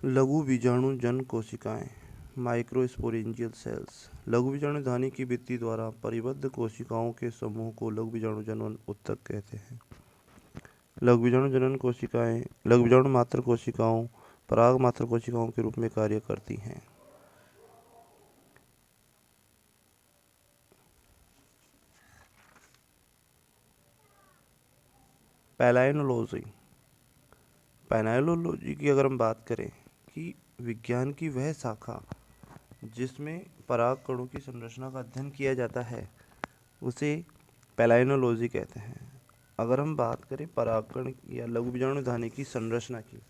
लघु बीजाणु जन कोशिकाएं, माइक्रोस्पोरेंजियल सेल्स। लघु बीजाणु धानी की भित्ति द्वारा परिबद्ध कोशिकाओं के समूह को लघु बीजाणु जनन उत्तक कहते हैं। लघु बीजाणु जनन कोशिकाएं लघु बीजाणु मात्र कोशिकाओं, पराग मात्र कोशिकाओं के रूप में कार्य करती हैं। पैलाइनोलॉजी। पैलाइनोलॉजी की अगर हम बात करें कि विज्ञान की वह शाखा जिसमें पराग कणों की संरचना का अध्ययन किया जाता है उसे पैलाइनोलॉजी कहते हैं। अगर हम बात करें परागकण या लघु बीजाणु धानी की संरचना की,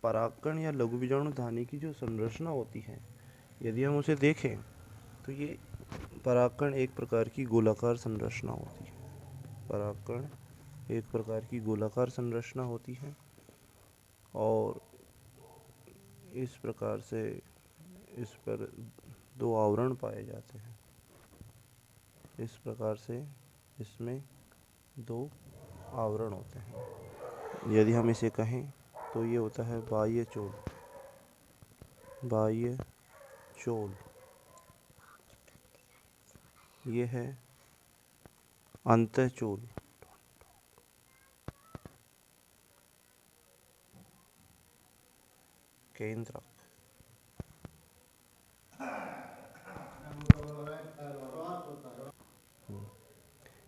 परागकण या लघु बीजाणु धानी की जो संरचना होती है, यदि हम उसे देखें तो ये परागकण एक प्रकार की गोलाकार संरचना होती है। परागकण एक प्रकार की गोलाकार संरचना होती है और इस प्रकार से इस पर दो आवरण पाए जाते हैं। इस प्रकार से इसमें दो आवरण होते हैं। यदि हम इसे कहें तो ये होता है बाह्य चोल, बाह्य चोल। ये है अंतःचोल, केंद्रक।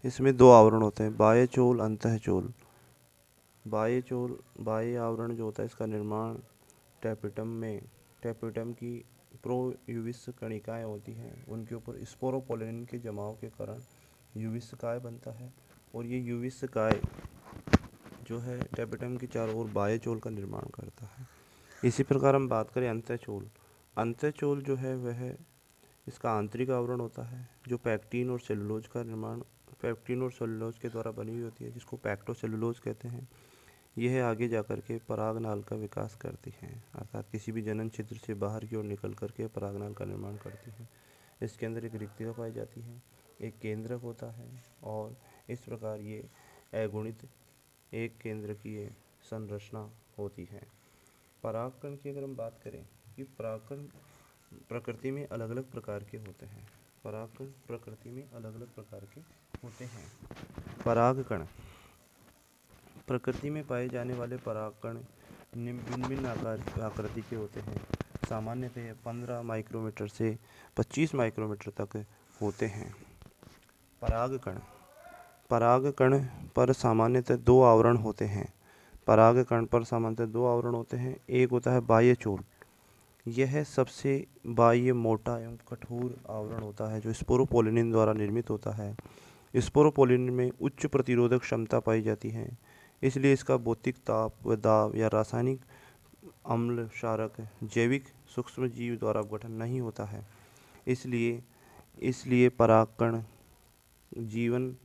इसमें दो आवरण होते हैं, बाह्य चोल, अंतःचोल। बाह्य चोल, बाह्य आवरण जो होता है इसका निर्माण टैपेटम की प्रोयूबिस कणिकाएं होती हैं, उनके ऊपर स्पोरोपोलिन के जमाव के कारण यूबिस काय बनता है और ये यूबिस काय जो है टैपेटम के चारों ओर बाह्य चोल का निर्माण करता है। इसी प्रकार हम बात करें अंतःचोल। अंतःचोल जो है वह इसका आंतरिक आवरण होता है जो पैक्टीन और सेलुलोज का निर्माण पैक्टीन और सेलुलोज के द्वारा बनी हुई होती है, जिसको पैक्टोसेलुलोज कहते हैं। यह आगे जाकर के परागनाल का विकास करती हैं, अर्थात किसी भी जनन छिद्र से बाहर की ओर निकल करके परागनाल का निर्माण करती हैं। इसके अंदर एक रिक्तिका पाई जाती है, एक केंद्रक होता है और इस प्रकार ये अगुणित एक केंद्रकीय संरचना होती है। परागकण की अगर हम बात करें कि परागकण प्रकृति में अलग अलग प्रकार के होते हैं। परागकण प्रकृति में अलग अलग प्रकार के होते हैं। परागकण प्रकृति में पाए जाने वाले परागकण भिन्न भिन्न आकृति के होते हैं। सामान्यतः 15 माइक्रोमीटर से 25 माइक्रोमीटर तक होते हैं। परागकण परागकण पर सामान्यतः दो आवरण होते हैं। परागकण पर सामान्यतः दो आवरण होते हैं। एक होता है बाह्य चोल, यह सबसे बाह्य मोटा एवं कठोर आवरण होता है जो स्पोरोपोलिन द्वारा निर्मित होता है। स्पोरोपोलिन में उच्च प्रतिरोधक क्षमता पाई जाती है, इसलिए इसका भौतिक ताप व दाब या रासायनिक अम्ल क्षारक जैविक सूक्ष्म जीव द्वारा गठन नहीं होता है। इसलिए परागकण जीवित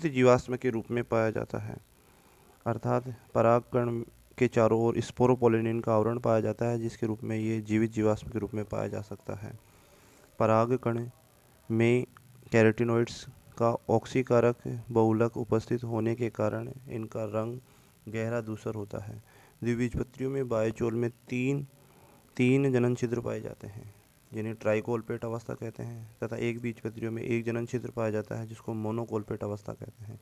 जीवाश्म के रूप में पाया जाता है, अर्थात परागकण के चारों ओर स्पोरोपोलिन का आवरण पाया जाता है, जिसके रूप में ये जीवित जीवाश्म के रूप में पाया जा सकता है। परागकण में कैरोटीनॉइड्स का ऑक्सीकारक बहुलक उपस्थित होने के कारण इनका रंग गहरा धूसर होता है। द्विबीजपत्रियों में बाह्य चोल में तीन जनन छिद्र पाए जाते हैं, जिन्हें ट्राइकोलपेट अवस्था कहते हैं, तथा एक बीजपत्रियों में एक जनन छिद्र पाया जाता है, जिसको मोनोकोलपेट अवस्था कहते हैं।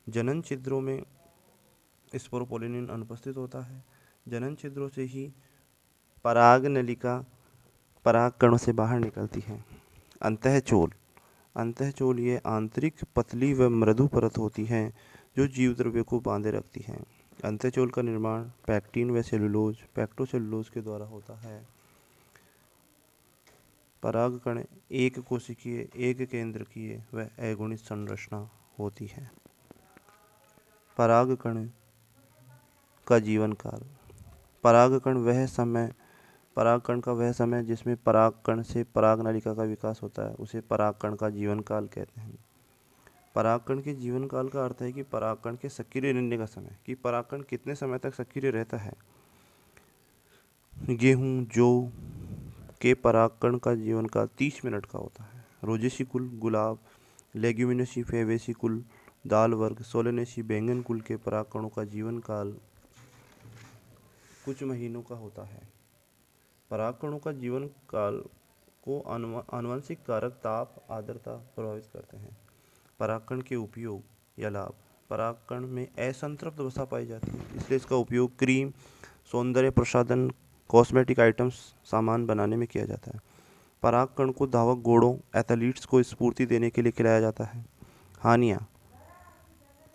जनन छिद्रों में स्पोरोपोलिन अनुपस्थित होता है। जनन छिद्रों से ही पराग नलिका परागकणों से बाहर निकलती है। अंतःचोल ये आंतरिक पतली व मृदु परत होती है जो जीव द्रव्य को बांधे रखती है। अंतःचोल का निर्माण पैक्टीन व सेलुलोज पैक्टोसेलुलोज के द्वारा होता है। परागकण एक कोशिकीय, एक केंद्रकीय व अगुणित संरचना होती है। परागकण का जीवन काल। परागकण का वह समय जिसमें परागकण से परागनलिका का विकास होता है उसे परागकण का जीवन काल कहते हैं। परागकण के जीवन काल का अर्थ है कि परागकण के सक्रिय रहने का समय, कि परागकण कितने समय तक सक्रिय रहता है। गेहूं, जौ के परागकण का जीवन काल 30 मिनट का होता है। रोजेसी कुल, गुलाब, लेग्यूमिनेसी फैबेसी कुल, दाल वर्ग, सोलेनेसी बैंगन कुल के परागकणों का जीवन काल कुछ महीनों का होता है। परागकणों का जीवन काल को आनुवंशिक कारक ताप आर्द्रता प्रभावित करते हैं। परागकण के उपयोग या लाभ। परागकण में असंतृप्त वसा पाई जाती है, इसलिए इसका उपयोग क्रीम, सौंदर्य प्रसाधन, कॉस्मेटिक आइटम्स, सामान बनाने में किया जाता है। परागकण को धावक घोड़ों, एथलीट्स को स्फूर्ति देने के लिए खिलाया जाता है। हानियाँ।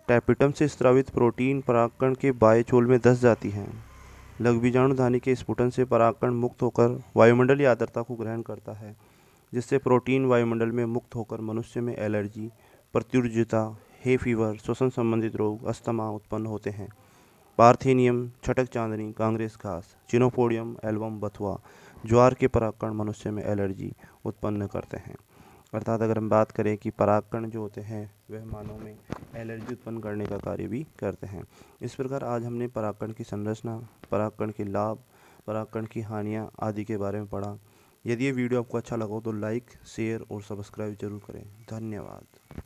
टैपिटम से स्रावित प्रोटीन परागकण के बाह्य में धंस जाती हैं। लघुबीजाणुधानी के स्फुटन से परागकण मुक्त होकर वायुमंडलीय आर्द्रता को ग्रहण करता है, जिससे प्रोटीन वायुमंडल में मुक्त होकर मनुष्य में एलर्जी, प्रत्युर्जता, हे फीवर, श्वसन संबंधित रोग, अस्थमा उत्पन्न होते हैं। पार्थेनियम, छटक चांदनी, कांग्रेस घास, चिनोपोडियम एल्बम बथुआ, ज्वार के परागकण मनुष्य में एलर्जी उत्पन्न करते हैं। अर्थात अगर हम बात करें कि परागकण जो होते हैं वह मानव में एलर्जी उत्पन्न करने का कार्य भी करते हैं। इस प्रकार आज हमने परागकण की संरचना, परागकण के लाभ, परागकण की हानियाँ आदि के बारे में पढ़ा। यदि ये वीडियो आपको अच्छा लगा हो तो लाइक, शेयर और सब्सक्राइब जरूर करें। धन्यवाद।